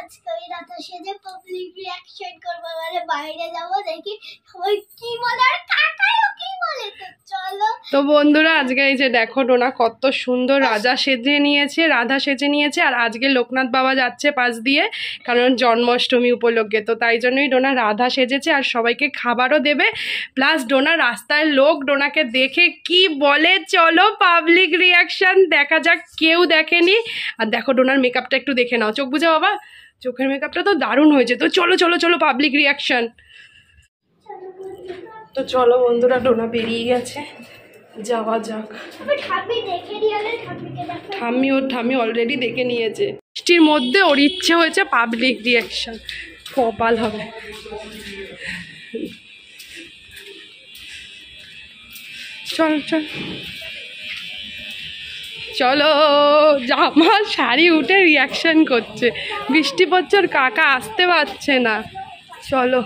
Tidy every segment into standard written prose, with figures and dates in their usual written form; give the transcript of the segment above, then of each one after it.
আজকে ওই রাতে সেজে পাবলিক রিঅ্যাকশন করবো, মানে বাইরে যাবো দেখি সবাই কি বলে আর কাকাও কি বলে। তো চলো। তো বন্ধুরা আজকে এই যে দেখো ডোনা কত সুন্দর রাধা সেজে নিয়েছে আর আজকে লোকনাথ বাবা যাচ্ছে পাশ দিয়ে, কারণ জন্মাষ্টমী উপলক্ষে। তো তাই জন্যই ডোনা রাধা সেজেছে আর সবাইকে খাবারও দেবে। প্লাস ডোনা রাস্তায় লোক ডোনাকে দেখে কি বলে, চলো পাবলিক রিঅ্যাকশন দেখা যাক। কেউ দেখেনি। আর দেখো ডোনার মেকআপটা একটু দেখে নাও, চোখ বুঝে বাবা, চোখের মেকআপটা তো দারুণ হয়েছে। তো চলো চলো চলো পাবলিক রিঅ্যাকশন। তো চলো বন্ধুরা, ডোনা বেরিয়ে গেছে, যাওয়া যাক। ঠাম্মি অলরেডি দেখে নিয়েছে। বৃষ্টির মধ্যে ওর ইচ্ছে হয়েছে পাবলিক রিঅ্যাকশন, কপাল হবে। চল চল চলো। জামা শাড়ি উঠে রিঅ্যাকশন করছে, বৃষ্টি পড়ছে আর কাকা আসতে পারছে না। চলো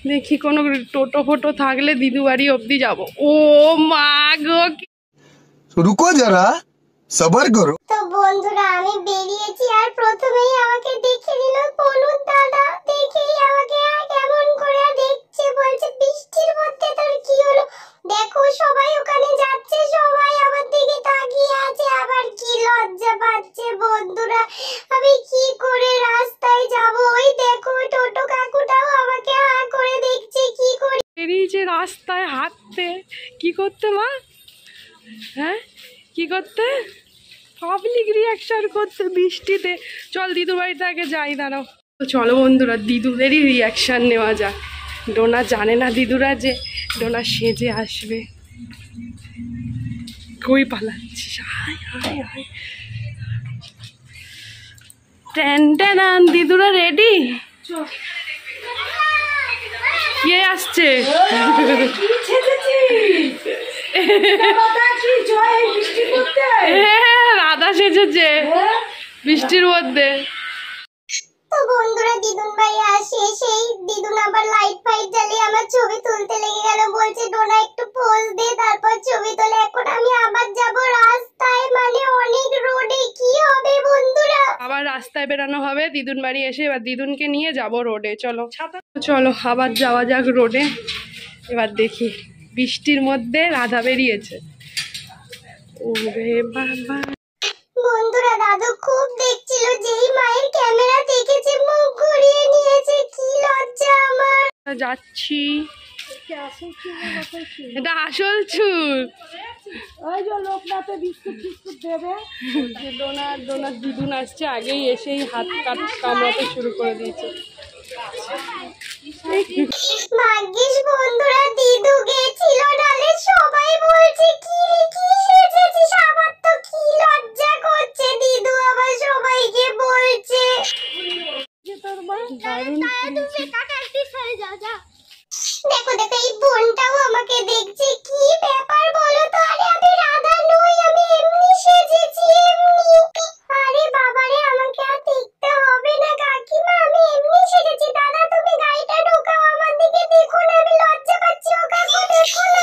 দেখি কোনো টোটো ফোটো থাকলে দিদু বাড়ি অবধি যাবো। ও মা গো, রুকো যারা, সবার করো। তো বন্ধুরা আমি বেরিয়েছি আর প্রথমেই আমাকে দেখে দিল পলুর দাদা। দেখেই আমাকে কেমন করে দেখছে, বলছে বৃষ্টির মধ্যে তোর কি হলো। দেখো সবাই ওখানে যাচ্ছে, সবাই আমার দিকে তাকিয়ে আছে, আবার কি লজ্জা পাচ্ছে। বন্ধুরা আমি কি করে রাস্তায় যাব। ওই দেখো টোটো কাকুটাও আমাকে হা করে দেখছে, কি করে বেরিয়েছে রাস্তায় হাঁটতে। কি করতে মা? হ্যাঁ কি করতে? পাবলিক রিঅ্যাকশন করতে বৃষ্টিতে। চল দিদুর বাড়িতে আগে যাই, দাঁড়াও। তো চলো বন্ধুরা দিদুদেরই রিঅ্যাকশন নেওয়া যাক। ডোনা জানে না দিদুরা যে ডোনা সেজে আসবে। কই পালাচ্ছিস? Hi hi hi, ten ten. দিদুরা রেডি? কে আসছে? রাধা সেজেছে বৃষ্টির মধ্যে। তো বন্ধুরা দিদুন বাড়ি আসে, সেই দিদুন আবার লাইট ফাইট জ্বালিয়ে আমার ছবি তুলতে লেগে গেল। বলছে ডোনা একটু পোজ দে, তারপর ছবি তোলে। এখন আমি আবার যাব রাস্তায়, মানে অনেক রোডে। কি হবে বন্ধুরা? আবার রাস্তায় বেরানো হবে দিদুন বাড়ি এসে। এবার দিদুনকে নিয়ে যাব রোডে। চলো চলো আবার যাওয়া যাক রোডে। এবার দেখি বৃষ্টির মধ্যে রাধা বেরিয়েছে। ওরে বাবা, বন্ধুরা দাদু খুব দেখছিল, যেই মায়ের ক্যামেরা দেখেছে মুখ ঘুরিয়ে নিয়েছে। কি লজ্জা আমার। যাচ্ছি। এটা আসল চুল। ওই যে লোকনাথে বিস্কুট টিস্কুট দেবে। ডোনার দিদুন আসছে, আগেই এসেই হাত কামড়াতে শুরু করে দিয়েছে। ভাগ্যিস বন্ধুরা দিদু গেছিল, নালে সবাই বলছে কি রে কি সেজেছিস। আমার তো কি লজ্জা করছে, দিদু আবার সবাইকে বলছে। দেখো দেখো এই বোনটাও আমাকে দেখছে। কি ব্যাপার বলো তো? আরে আমি রাধা নই, আমি এমনি সেজেছি, এমনি। আরে বাবারে, আমাকে আর দেখতে হবে না কাকিমা, আমি এমনি সেজেছি। দাদা তুমি গাড়িটা ঢোকাও, আমার দিকে দেখো না, আমি লজ্জা পাচ্ছি। ও কাকু দেখো না।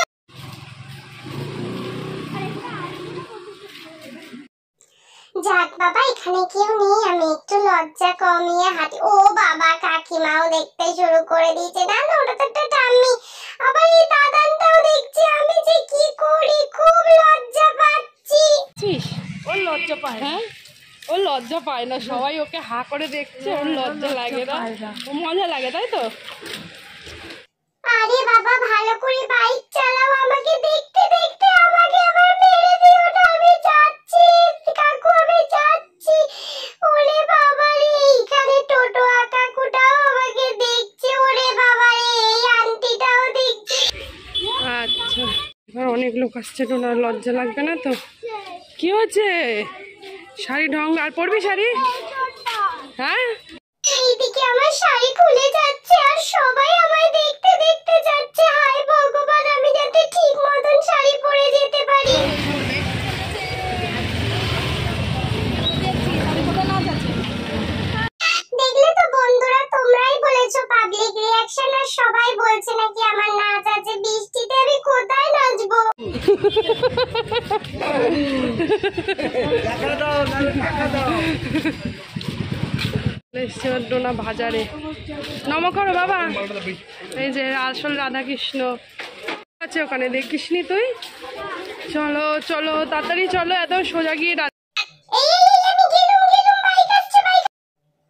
যাক বাবা, এখানে কেউ নেই, আমি একটু লজ্জা কমিয়ে হাঁটি। ও বাবা, কাকিমাও দেখতে শুরু করে দিয়েছে। না না, ওটা তো একটা টাম্মি। আবার এই দাদানটাও দেখছে। আমি যে কি করি, খুব লজ্জা পাচ্ছি। ওর লজ্জা পায়? হ্যাঁ ও লজ্জা পায় না, সবাই ওকে হা করে দেখছে, ওর লজ্জা লাগে না, ও মজা লাগে, তাই তো? আরে বাবা, ভালো করে বাইক চালাও, আমাকে দেখতে দেখতে আমাকে আবার মেরে দিও না। আমি যাচ্ছি কাকু, আমি যাচ্ছি। ওরে বাবা রে, এইখানে টোটো কাকুটাও আমাকে দেখছে। ওরে বাবা রে, এই আন্টিটাও দেখছে। আচ্ছা, এবার অনেক লোক আসছে, ডোনার লজ্জা লাগবে না তো? কি হচ্ছে? শাড়ি ঢং আর পরবি শাড়ি? হ্যাঁ এইদিকে আমার শাড়ি খুলে যাচ্ছে আর সবাই আমায় দেখতে দেখতে যাচ্ছে। হায় ভগবান, আমি যাতে ঠিক মতন শাড়ি পরে যেতে পারি। দেখলে তো বন্ধুরা, তোমরাই বলেছো পাবলিক রিঅ্যাকশন, আর সবাই বলছে নাকি আমার নাচ আছে। বৃষ্টিতে আমি কোথায় নাচবো? দেখা দাও। এসছে ওর ডোনা বাজারে। নম করো বাবা। এই যে আসল রাধা কৃষ্ণ আছে ওখানে, দেখিসনি তুই? চলো চলো তাড়াতাড়ি চলো, এত সোজা গিয়ে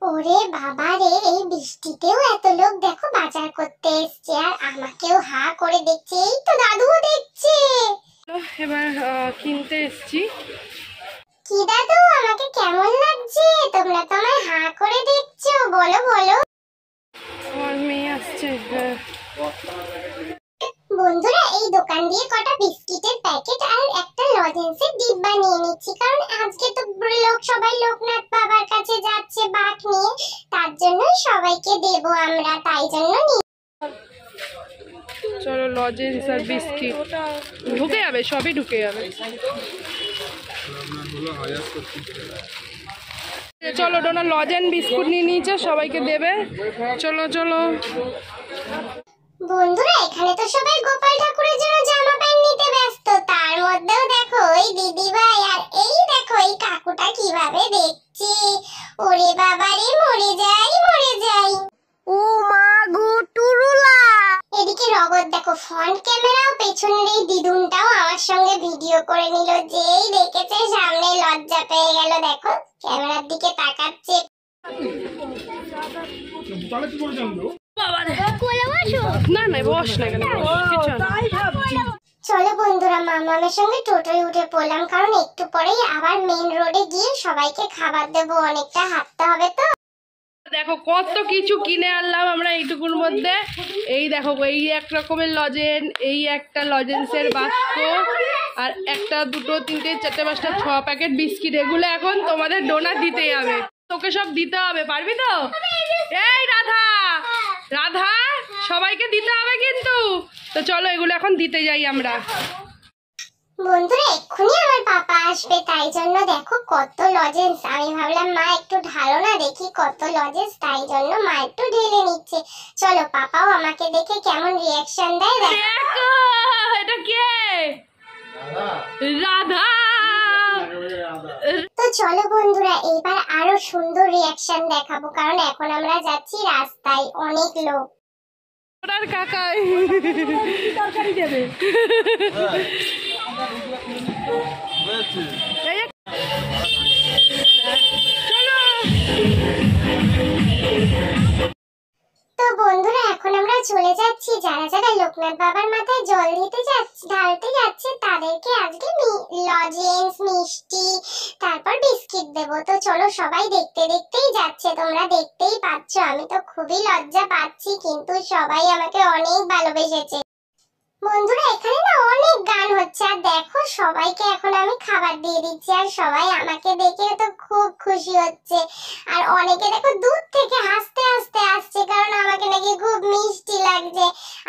ওরে বাবা রে, এই বৃষ্টিতেও এত লোক দেখো বাজার করতে এসছে, আর আমাকেও হা করে দেখছে। এই তো দাদুও দেখছে। এবার কিনতে এসছি। কি দাদু, আমাকে কেমন লাগছে? তোমরা তো আমায় হা করে দেখছো, বলো বলো। আমার মেয়ে আসছে। হ্যাঁ বন্ধুরা, এই দোকান দিয়ে কটা বিস্কিটের প্যাকেট আর একটা লজেন্সের ডিব্বা নিয়ে নিচ্ছি, কারণ আজকে তো সবাই লোকনাথ বাবার কাছে যাচ্ছে বাঁক নিয়ে, তার জন্যই সবাইকে দেব আমরা, তাই জন্য চলো লজেন্স আর বিস্কিট ঢুকে যাবে, সবই ঢুকে যাবে। চলো ডোনা লজেন্স বিস্কুট নিয়ে নিয়েছে, সবাইকে দেবে। চলো চলো। বন্ধুরা, এখানে তো সবাই গোপাল ঠাকুরের জন্য জামা প্যান্ট নিতে ব্যস্ত, তার মধ্যেও দেখো ওই দিদি ভাই আর এই দেখো এই কাকুটা কিভাবে দেখছে। ওরে বাবা রে, মরে যাই মরে যাই। ও মা গো টুরুলা। এদিকে রগত দেখো ফ্রন্ট ক্যামেরাও, পেছনের এই দিদুনটাও আমার সঙ্গে ভিডিও করে নিল। যেই দেখেছে সামনে লজ্জা পেয়ে গেল, দেখো ক্যামেরার দিকে তাকাচ্ছে। না না বস না, কেন চলো বন্ধুরা, মামামের সঙ্গে টোটোয় উঠে পড়লাম, কারণ একটু পরেই আবার মেইন রোডে গিয়ে সবাইকে খাবার দেবো, অনেকটা হাঁটতে হবে তো। দেখো কত কিছু কিনে আনলাম আমরা এইটুকুর মধ্যে। এই দেখো এই এক রকমের লজেন্স, এই একটা লজেন্সের বাক্স, আর একটা দুটো তিনটে চারটে পাঁচটা 6 প্যাকেট বিস্কিট। এগুলো এখন তোমাদের ডোনা দিতে যাবে, তোকে সব দিতে হবে, পারবি তো? এই রাধা রাধা, সবাইকে দিতে হবে কিন্তু। তো চলো এগুলো এখন দিতে যাই আমরা। বন্ধুরা, এক্ষুনি আমার পাপা আসবে, তাই জন্য দেখো কত লজেন্স। আমি ভাবলাম মা একটু ঢালো না, দেখি কত লজেন্স, তাই জন্য মা একটু ঢেলে নিচ্ছে। চলো পাপাও আমাকে দেখে কেমন রিয়াকশন দেয় দেখো। এটা কে? রাধা। তো চলো বন্ধুরা, এবার আরো সুন্দর রিয়াকশন দেখাবো, কারণ এখন আমরা যাচ্ছি রাস্তায়, অনেক লোক। ওনার কাকাই তরকারি দেবে। চলো। তো বন্ধুরা, এখন আমরা চলে যাচ্ছি, যারা যারা লোকনাথ বাবার মাথায় জল দিতে যাচ্ছে, ঢালতে যাচ্ছে, তাদেরকে আজকে লজেন্স, মিষ্টি, তারপর বিস্কিট দেবো। তো চলো, সবাই দেখতে দেখতেই যাচ্ছে, তোমরা দেখতেই পাচ্ছ। আমি তো খুবই লজ্জা পাচ্ছি, কিন্তু সবাই আমাকে অনেক ভালোবেসেছে। বন্ধুরা, এখানে না অনেক গান হচ্ছে, আর দেখো সবাইকে এখন আমি খাবার দিয়ে দিচ্ছি, আর সবাই আমাকে দেখে তো খুব খুশি হচ্ছে। আর অনেকে দেখো দূর থেকে হাসতে হাসতে আসছে, কারণ আমাকে নাকি খুব মিষ্টি লাগছে।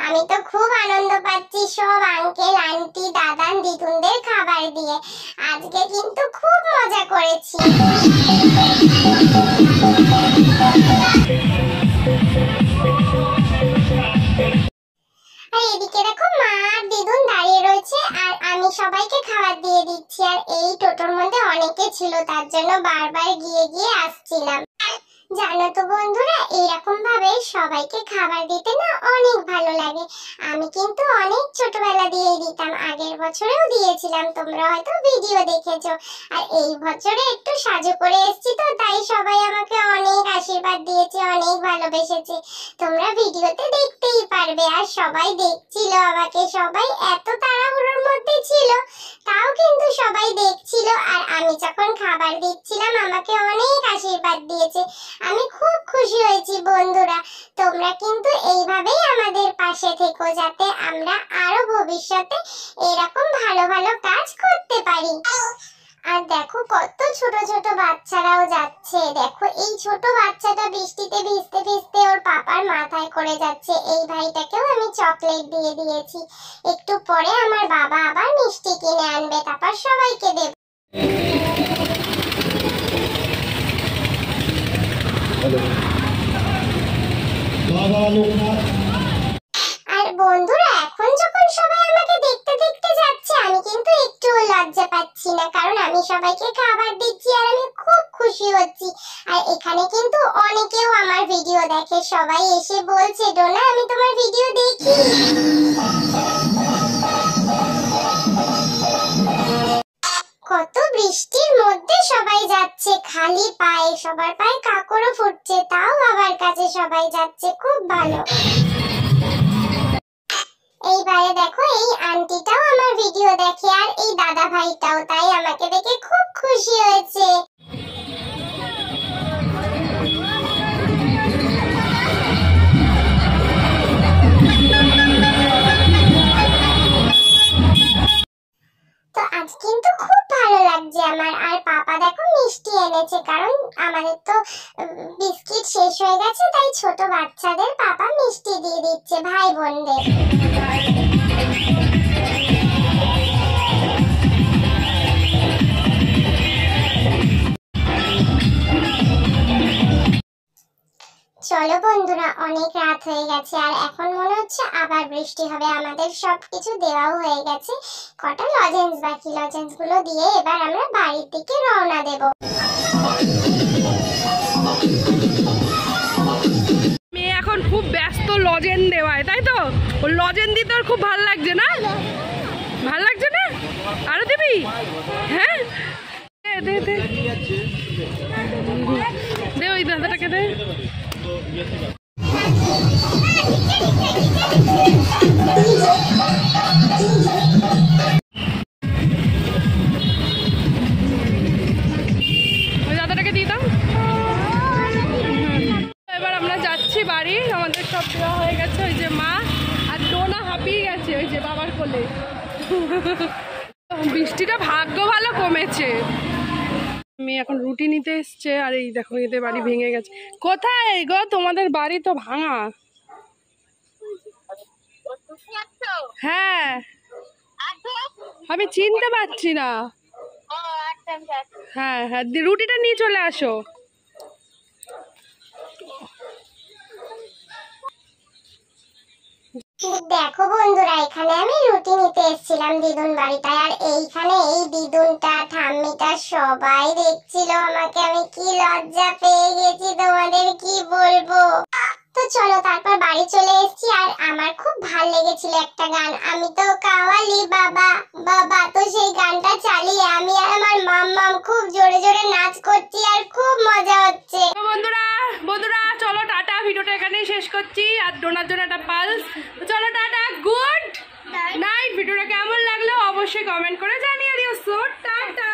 আমি তো খুব আনন্দ পাচ্ছি সব আঙ্কেল আন্টি দাদান দিদুনদের খাবার দিয়ে। আজকে কিন্তু খুব মজা করেছি। আর এদিকে দেখো মা আর দিদুন দাঁড়িয়ে রয়েছে, আর আমি সবাইকে খাবার দিয়ে দিচ্ছি। আর এই টোটোর মধ্যে অনেকে ছিল, তার জন্য বারবার গিয়ে গিয়ে আসছিলাম। জানো তো বন্ধুরা, এরকম ভাবে সবাইকে খাবার দিতে না অনেক ভালো লাগে। আমি কিন্তু অনেক ছোটবেলা দিয়ে দিতাম, আগের বছরেও দিয়েছিলাম, তোমরা হয়তো ভিডিও দেখেছো। আর এই বছরে একটু সাজু করে এসেছি, তো তাই সবাই আমাকে অনেক আশীর্বাদ দিয়েছে, অনেক ভালোবেসেছে। তোমরা ভিডিওতে দেখতেই পারবে। আর সবাই দেখছিল আমাকে, সবাই এত তাড়াহুড়োর মধ্যে ছিল, তাও কিন্তু সবাই দেখছিল। আর আমি যখন খাবার দিচ্ছিলাম, আমাকে অনেক আশীর্বাদ দিয়েছে। আমি খুব খুশি হয়েছি। বন্ধুরা, তোমরা কিন্তু এইভাবেই আমাদের পাশে থেকো, যাতে আমরা আরো ভবিষ্যতে এরকম ভালো ভালো কাজ করতে পারি। আর দেখো কত ছোট ছোট বাচ্চারাও যাচ্ছে। দেখো এই ছোট বাচ্চাটা বৃষ্টিতে ভিজতে ভিজতে ওর পাপার মাথায় করে যাচ্ছে। এই ভাইটাকেও আমি চকলেট দিয়ে দিয়েছি। একটু পরে আমার বাবা আবার মিষ্টি কিনে আনবে, তারপর সবাইকে দেব। আর বন্ধুরা, এখন যখন সবাই আমাকে দেখতে দেখতে যাচ্ছে, আমি কিন্তু একটুও লজ্জা পাচ্ছি না, কারণ আমি সবাইকে খাবার দিচ্ছি আর আমি খুব খুশি হচ্ছি। আর এখানে এখানে কিন্তু অনেকেও আমার ভিডিও দেখে, সবাই এসে বলছে ডোনা আমি তোমার ভিডিও দেখি। কত বৃষ্টির মধ্যে সবাই যাচ্ছে খালি পায়ে, সবার পায়ে কাকড়ও ফুটছে, তাও বাবার কাছে সবাই যাচ্ছে, খুব ভালো। এইবারে দেখো এই আন্টিটাও আমার ভিডিও দেখে আর এই দাদা ভাইটাও, তাই আমাকে দেখে খুব খুশি হয়েছে। তো আজ কিন্তু খুব ভালো লাগছে আমার। আর পাপা দেখো মিষ্টি এনেছে, কারণ আমাদের তো বিস্কিট শেষ হয়ে গেছে, তাই ছোট বাচ্চাদের পাপা মিষ্টি দিয়ে দিচ্ছে ভাই বোনদের। চলো বন্ধুরা, অনেক রাত হয়ে গেছে আর এখন মনে হচ্ছে আবার বৃষ্টি হবে। আমাদের সবকিছু দেওয়াও হয়ে গেছে, কটা লজেন্স বাকি, লজেন্স গুলো দিয়ে এবার আমরা বাড়ির দিকে রওনা দেব। মেয়ে এখন খুব ব্যস্ত লজেন দেওয়ায়, তাই তো? ও লজেন দিতে ওর খুব ভালো লাগছে না? ভালো লাগছে না? আরো দিবি? হ্যাঁ দে দে দে, ওই দাদাটাকে দে। ওই দাদাটাকে দিয়ে দাও। এবার আমরা যাচ্ছি বাড়ি, আমাদের সব দেওয়া হয়ে গেছে। ওই যে মা আর ডোনা হাঁপিয়ে গেছে ওই যে বাবার কোলে। বৃষ্টিটা ভাগ্য ভালো কমেছে। মেয়ে এখন রুটি নিতে এসছে আর এই দেখো এদের বাড়ি ভেঙে গেছে। কোথায় গো তোমাদের বাড়ি? তো ভাঙা। হ্যাঁ আমি চিনতে পারছি না। হ্যাঁ হ্যাঁ, রুটিটা নিয়ে চলে আসো। দেখো বন্ধুরা, এখানে আমি রুটি নিতে এসেছিলাম দিদুন বাড়িটায়, আর এইখানে এই দিদুনটা ঠাম্মিটা সবাই দেখছিল আমাকে। আমি কি লজ্জা পেয়ে গেছি, তোমাদের কি বলবো। তো চলো তারপর বাড়ি চলে এসেছি, আর আমার খুব ভালো লেগেছিল একটা গান, আমি তো কাওয়ালি বাবা বাবা। তো সেই গানটা চালিয়ে আমি আর আমার মাম্মাম খুব জোরে জোরে নাচ করছি আর খুব মজা হচ্ছে। বন্ধুরা চলো টাটা, ভিডিওটা এখানেই শেষ করছি। আর ডোনার জন্য একটা পালস। চলো টাটা, গুড নাইট। ভিডিওটা কেমন লাগলো অবশ্যই কমেন্ট করে জানিয়ে দিও। So tata.